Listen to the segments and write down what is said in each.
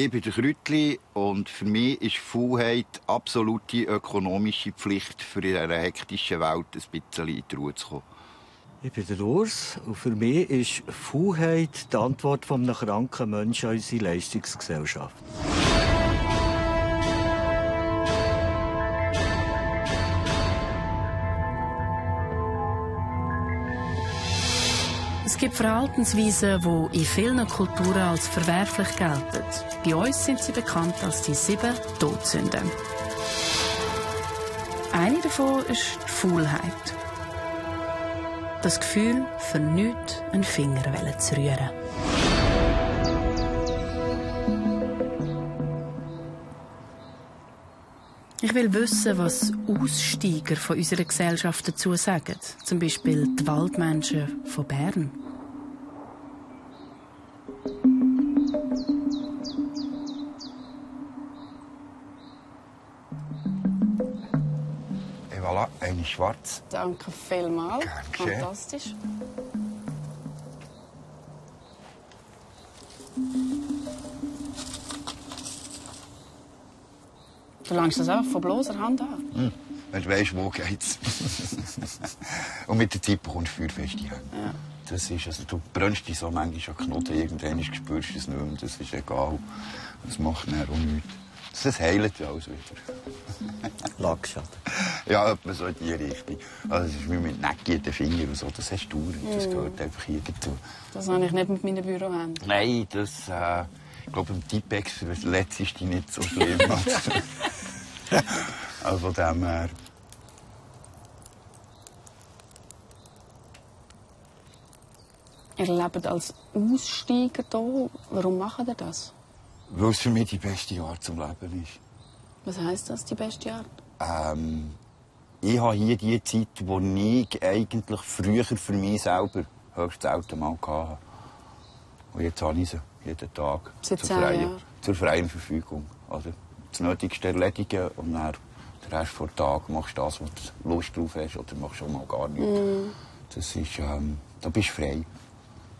Ich bin der Krütli und für mich ist Faulheit absolute ökonomische Pflicht, für in dieser hektischen Welt ein bisschen in die Ruhe zu kommen. Ich bin der Urs und für mich ist Faulheit die Antwort von einem kranken Menschen an unsere Leistungsgesellschaft. Es gibt Verhaltensweisen, die in vielen Kulturen als verwerflich gelten. Bei uns sind sie bekannt als die 7 Todsünden. Eine davon ist die Faulheit. Das Gefühl, für nichts einen Finger zu rühren. Ich will wissen, was Aussteiger von unserer Gesellschaft dazu sagen. Zum Beispiel die Waldmenschen von Bern. Et voilà, eine schwarz. Danke vielmals. Danke. Fantastisch. Du langst das auch von bloßer Hand an? Wenn du weißt, wo geht's. Und mit der Zeit bekommst du feuerfeste Hände. Ja. Das ist, also, du brennst dich so manchmal an Knoten, irgendwann spürst du es nicht mehr, das ist egal. Das macht dann auch nichts. Das heilt ja alles wieder. Lackschaden. Ja, etwa so in die Richtung. Also, es ist wie mit Näcken den Fingern und so, das hast du das gehört einfach hier dazu. Das habe ich nicht mit meinen Bürohänden. Nein, das, ich glaube, im Tipex verletzt ist die nicht so schlimm. Also von dem her. Ihr lebt als Aussteiger hier. Warum macht ihr das? Weil es für mich die beste Art zum Leben ist. Was heisst das, die beste Art? Ich habe hier die Zeit, die ich eigentlich früher für mich selber höchst selten mal hatte. Und jetzt habe ich sie jeden Tag Seit 10 Jahren? zur freien Verfügung. Also das Nötigste erledigen und dann den Rest des Tages machst du das, wo du Lust drauf hast, oder machst schon mal gar nichts. Das ist, da bist du frei.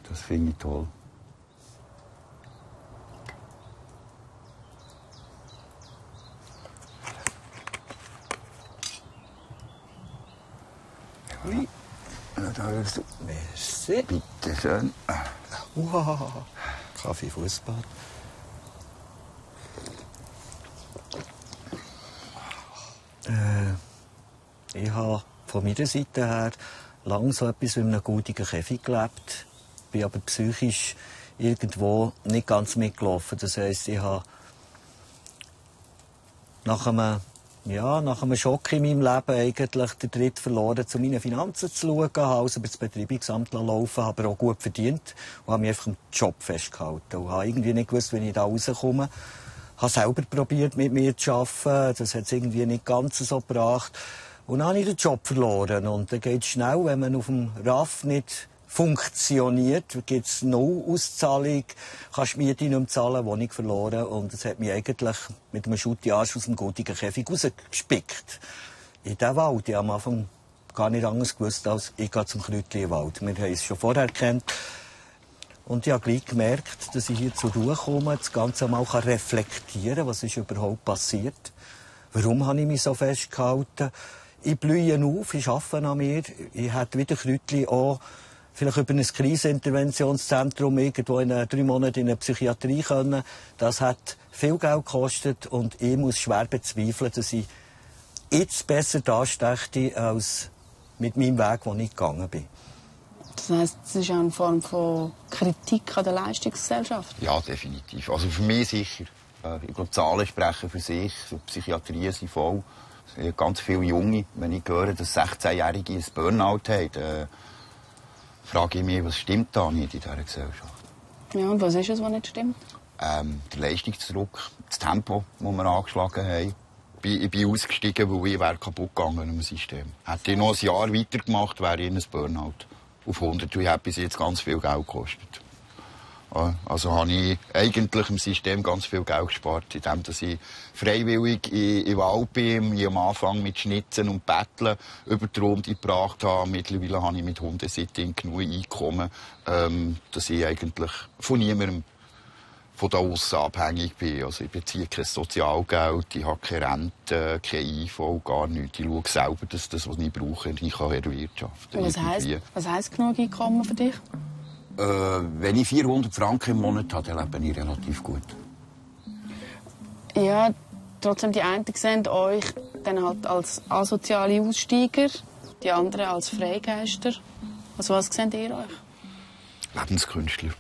Das finde ich toll. Ui. Merci. Bitte schön. Wow. Kaffee, Fußbad. Ich habe von meiner Seite her lange so etwas wie einem gutigen Käfig gelebt. Bin aber psychisch irgendwo nicht ganz mitgelaufen. Das heisst, ich habe nach einem Schock in meinem Leben eigentlich den Tritt verloren, zu meinen Finanzen zu schauen, habe alles über das Betreibungsamt laufen, habe aber auch gut verdient und habe mich einfach am Job festgehalten. Und habe irgendwie nicht gewusst, wie ich da rauskomme. Habe selber probiert, mit mir zu arbeiten. Das hat es irgendwie nicht ganz so gebracht. Und dann habe ich den Job verloren. Und dann geht es schnell, wenn man auf dem RAF nicht funktioniert, gibt es null Auszahlung, kannst die Miete nicht mehr zahlen, Wohnung verloren. Und das hat mich eigentlich mit einem Schutti-Arsch aus dem gutigen Käfig rausgespickt. In diesen Wald. Ich habe am Anfang gar nicht anders gewusst, als ich gehe zum Krütli-Wald. Wir haben es schon vorher gekannt. Und ich habe gleich gemerkt, dass ich hier zur Ruhe komme, das Ganze mal reflektieren kann, was ist überhaupt passiert. Warum habe ich mich so festgehalten? Ich blühe auf, ich arbeite an mir. Ich hätte wieder Krütli auch vielleicht über ein Kriseninterventionszentrum irgendwo in 3 Monaten in eine Psychiatrie können. Das hat viel Geld gekostet und ich muss schwer bezweifeln, dass ich jetzt besser dasteche als mit meinem Weg, den ich gegangen bin. Das heisst, es ist auch eine Form von Kritik an der Leistungsgesellschaft? Ja, definitiv. Also für mich sicher. Ich glaube, die Zahlen sprechen für sich. Die Psychiatrien sind voll. Es sind ganz viele Junge. Wenn ich höre, dass 16-Jährige ein Burnout haben, frage ich mich, was stimmt da nicht in dieser Gesellschaft? Ja, und was ist es, was nicht stimmt? Der Leistungsdruck, das Tempo, das wir angeschlagen haben. Ich bin ausgestiegen, weil ich wäre kaputt gegangen im System. Hätte ich noch ein Jahr weitergemacht, wäre ich in ein Burnout. Auf 100, und ich habe bis jetzt ganz viel Geld gekostet. Also habe ich eigentlich im System ganz viel Geld gespart, indem ich freiwillig in den Wald bin, ich am Anfang mit Schnitzen und Betteln über die Runde gebracht habe. Mittlerweile habe ich mit Hundesitting genug Einkommen, dass ich eigentlich von niemandem von da aussen abhängig bin. Also ich beziehe kein Sozialgeld, ich habe keine Rente, keine IV, gar nichts. Ich schaue selber, dass das, was ich brauche, ich kann erwirtschaften. Was heisst genug Einkommen für dich? Wenn ich 400 Franken im Monat habe, dann lebe ich relativ gut. Ja, trotzdem, die einen sehen euch dann halt als asoziale Aussteiger, die anderen als Freigeister. Also was seht ihr euch? Lebenskünstler.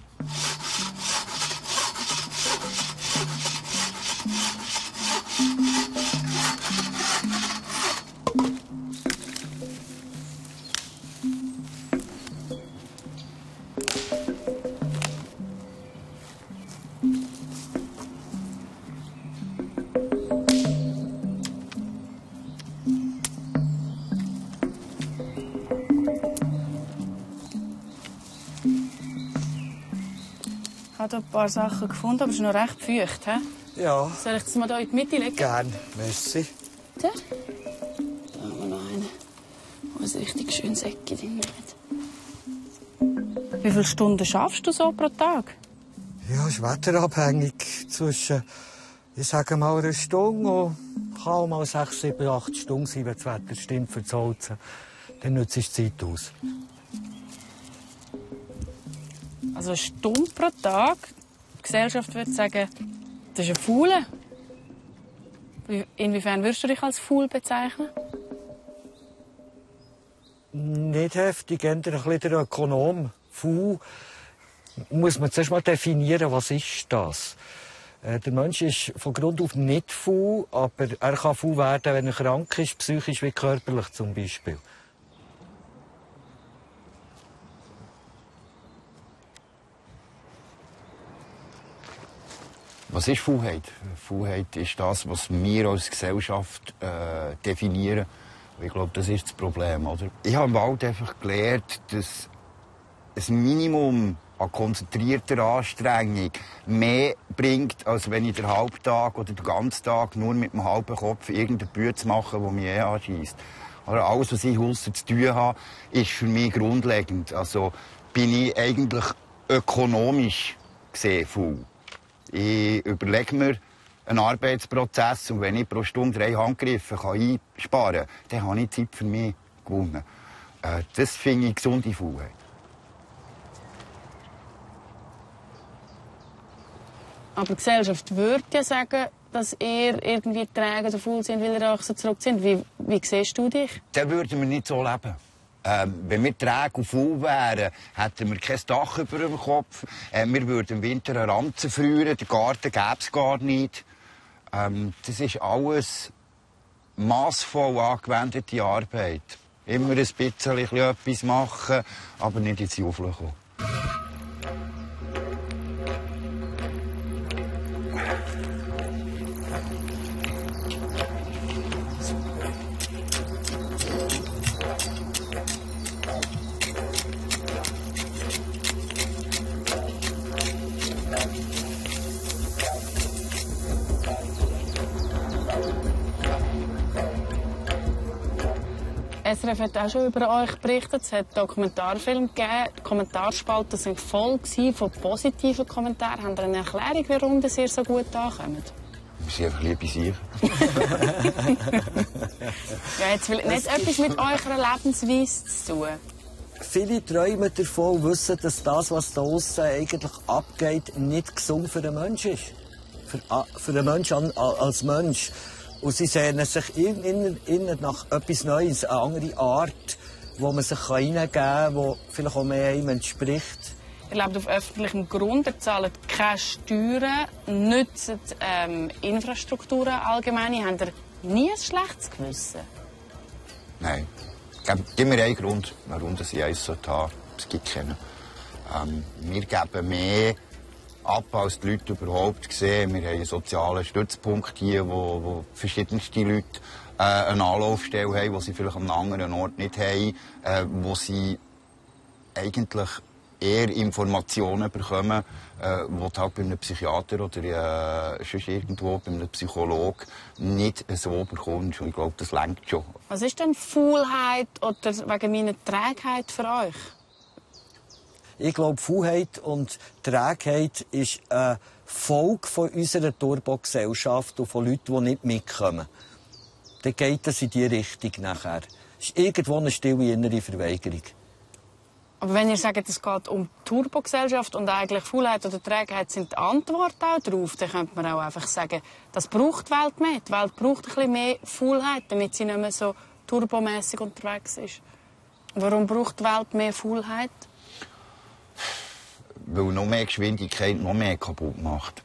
Ich habe ein paar Sachen gefunden, aber es ist noch recht feucht. He? Ja. Soll ich das mal hier in die Mitte legen? Gern, merci. Da? Da haben wir noch einen, der ein richtig schönes Eckchen drin hat. Wie viele Stunden schaffst du so pro Tag? Ja, ist wetterabhängig. Zwischen, ich sage mal, einer Stunde und kann auch mal 6, 7, 8 Stunden sein, wenn das Wetter stimmt für das Holzen. Dann nützt die Zeit aus. Also eine Stunde pro Tag. Die Gesellschaft würde sagen, das ist ein Fauler. Inwiefern würdest du dich als faul bezeichnen? Nicht heftig, eher ein bisschen der Ökonom. Faul muss man zuerst mal definieren, was ist das? Der Mensch ist von Grund auf nicht faul, aber er kann faul werden, wenn er krank ist, psychisch wie körperlich zum Beispiel. Was ist Faulheit? Faulheit ist das, was wir als Gesellschaft definieren. Ich glaube, das ist das Problem, oder? Ich habe im Wald einfach gelernt, dass ein Minimum an konzentrierter Anstrengung mehr bringt, als wenn ich den Halbtag oder den ganzen Tag nur mit dem halben Kopf irgendeine Bühne zu machen, die mich anschießt. Aber alles, was ich aussen zu tun habe, ist für mich grundlegend. Also bin ich eigentlich ökonomisch gesehen faul. Ich überlege mir einen Arbeitsprozess und wenn ich pro Stunde 3 Handgriffe einsparen kann, dann habe ich Zeit für mich gewonnen. Das finde ich gesunde Faulheit. Aber die Gesellschaft würde ja sagen, dass ihr irgendwie träge oder faul sind, weil ihr euch so zurückzieht. Wie siehst du dich? Dann würden wir nicht so leben. Wenn wir träge und faul wären, hätten wir kein Dach über dem Kopf. Wir würden im Winter einen Ranzen frieren, den Garten gäbe es gar nicht. Das ist alles massvoll angewendete Arbeit. Immer ein bisschen etwas machen, aber nicht ins Juffeln kommen. SRF hat auch schon über euch berichtet. Es hat einen Dokumentarfilm gegeben. Die Kommentarspalten waren voll von positiven Kommentaren. Habt ihr eine Erklärung, warum ihr so gut ankommt? Wir sind einfach liebe sich. Ja, jetzt will nicht etwas mit eurer Lebensweise zu tun. Viele träumen davon und wissen, dass das, was da aussen eigentlich abgeht, nicht gesund für den Menschen ist. Für den Menschen als Mensch. Und sie sehnen sich innen nach etwas Neues, eine andere Art, wo man sich hineingeben kann, die vielleicht auch mehr einem entspricht. Ihr lebt auf öffentlichem Grund, ihr zahlt keine Steuern, nutzt Infrastrukturen allgemein. Habt ihr nie ein schlechtes Gewissen? Nein. Gib mir einen Grund, warum ich eins haben sollte. Es gibt keinen. Wir geben mehr ab, als die Leute überhaupt sehen. Wir haben einen sozialen Stützpunkt hier, wo verschiedenste Leute eine Anlaufstelle haben, die sie vielleicht an einem anderen Ort nicht haben, wo sie eigentlich eher Informationen bekommen, die du halt bei einem Psychiater oder sonst irgendwo bei einem Psychologen nicht so bekommst. Und ich glaube, das reicht schon. Was ist denn Faulheit oder wegen meiner Trägheit für euch? Ich glaube, Faulheit und Trägheit ist eine Folge von unserer Turbo-Gesellschaft und von Leuten, die nicht mitkommen. Dann geht das in diese Richtung nachher. Es ist irgendwo eine stille innere Verweigerung. Aber wenn ihr sagt, es geht um Turbogesellschaft und eigentlich Faulheit oder Trägheit sind die Antwort auch darauf, dann könnte man auch einfach sagen, das braucht die Welt mehr. Die Welt braucht ein bisschen mehr Faulheit, damit sie nicht mehr so turbomässig unterwegs ist. Warum braucht die Welt mehr Faulheit? Weil noch mehr Geschwindigkeit noch mehr kaputt macht.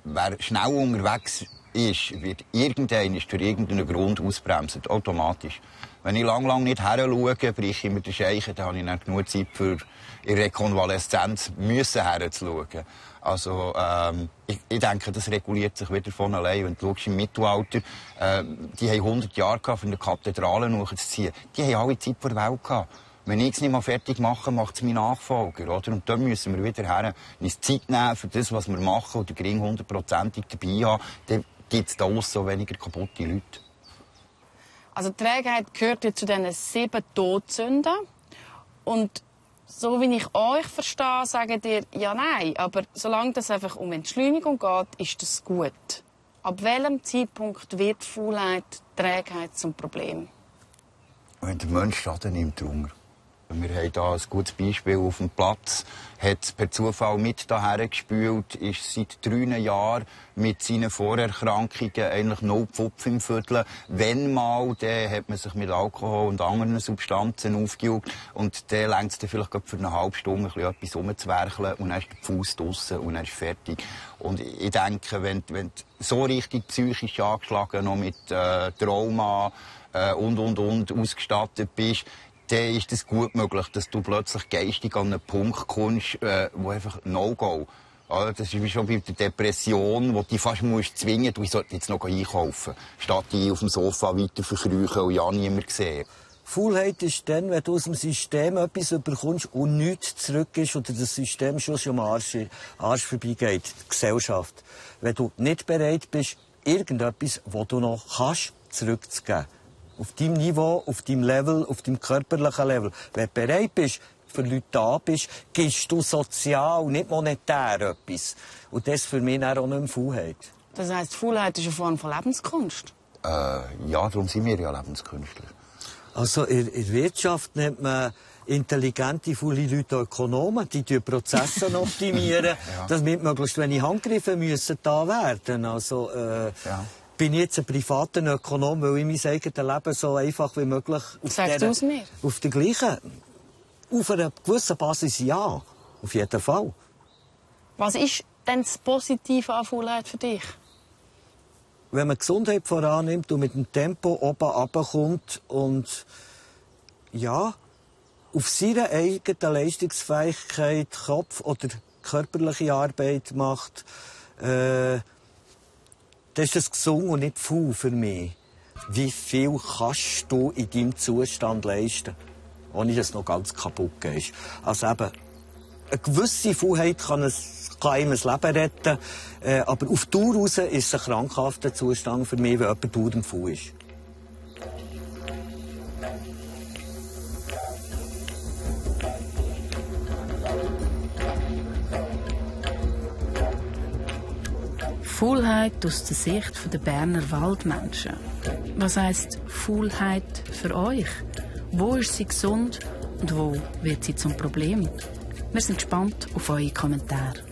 Wer schnell unterwegs ist, wird irgendwann durch irgendeinen Grund ausbremsen, automatisch. Wenn ich lang nicht heranschaue, breche ich mir den Scheichen, dann habe ich nicht genug Zeit für in Rekonvaleszenz heranzuschauen. Also, ich denke, das reguliert sich wieder von allein. Wenn du schaust, im Mittelalter, die haben 100 Jahre gehabt, für eine Kathedrale nachzuziehen. Die haben alle Zeit vor der Welt gehabt. Wenn ich es nicht mal fertig mache, macht es mein Nachfolger, oder? Und dann müssen wir wieder her, uns Zeit nehmen für das, was wir machen, und den Gring 100%ig dabei haben. Dann gibt es da auch so weniger kaputte Leute. Also die Trägheit gehört ja zu diesen 7 Todsünden. Und so wie ich euch verstehe, sagt ihr, ja, nein. Aber solange es einfach um Entschleunigung geht, ist das gut. Ab welchem Zeitpunkt wird Faulheit, Trägheit zum Problem? Wenn der Mensch Schaden nimmt, drunter. Wir haben hier ein gutes Beispiel auf dem Platz. Hat per Zufall mit daher gespielt, ist seit 3 Jahren mit seinen Vorerkrankungen eigentlich no Pfupf im Viertel. Wenn mal, dann hat man sich mit Alkohol und anderen Substanzen aufgejuckt. Und dann reicht es dann vielleicht für eine halbe Stunde etwas rumzuwerkeln. Und dann ist der Fuß draussen und dann ist fertig. Und ich denke, wenn du so richtig psychisch angeschlagen, noch mit Trauma und ausgestattet bist, dann ist es gut möglich, dass du plötzlich geistig an einen Punkt kommst, wo einfach No-Go. Ja, das ist wie schon bei der Depression, wo du dich fast zwingen musst, du solltest jetzt noch einkaufen, statt dich auf dem Sofa weiter verkrüchen und ja niemand sehen. Faulheit ist dann, wenn du aus dem System etwas bekommst und nichts zurück ist oder das System schon am Arsch vorbeigeht, die Gesellschaft. Wenn du nicht bereit bist, irgendetwas, was du noch kannst, zurückzugeben. Auf deinem Niveau, auf deinem Level, auf deinem körperlichen Level. Wenn du bereit bist, für Leute da bist, gibst du sozial, nicht monetär etwas. Und das ist für mich auch nicht mehr Faulheit. Das heisst, Faulheit ist eine Form von Lebenskunst? Ja, darum sind wir ja Lebenskünstler. Also in der Wirtschaft nennt man intelligente, faule Leute Ökonomen. Die Prozesse optimieren, ja, damit möglichst wenig Handgriffe müssen da werden. Also, ja. Bin ich jetzt ein privater Ökonom, weil ich mein eigenes Leben so einfach wie möglich auf der gleichen, auf einer gewissen Basis ja, auf jeden Fall. Was ist denn das Positive an Faulheit für dich? Wenn man Gesundheit vorannimmt und mit dem Tempo oben runterkommt und ja, auf seine eigene Leistungsfähigkeit Kopf- oder körperliche Arbeit macht, das ist das gesund und nicht faul für mich. Wie viel kannst du in deinem Zustand leisten, ohne dass du noch ganz kaputt gehst? Also eben, eine gewisse Faulheit kann einem das Leben retten, aber auf Dauer raus ist es ein krankhafter Zustand für mich, wenn jemand dauernd faul ist. Faulheit aus der Sicht der Berner Waldmenschen. Was heisst Faulheit für euch? Wo ist sie gesund und wo wird sie zum Problem? Wir sind gespannt auf eure Kommentare.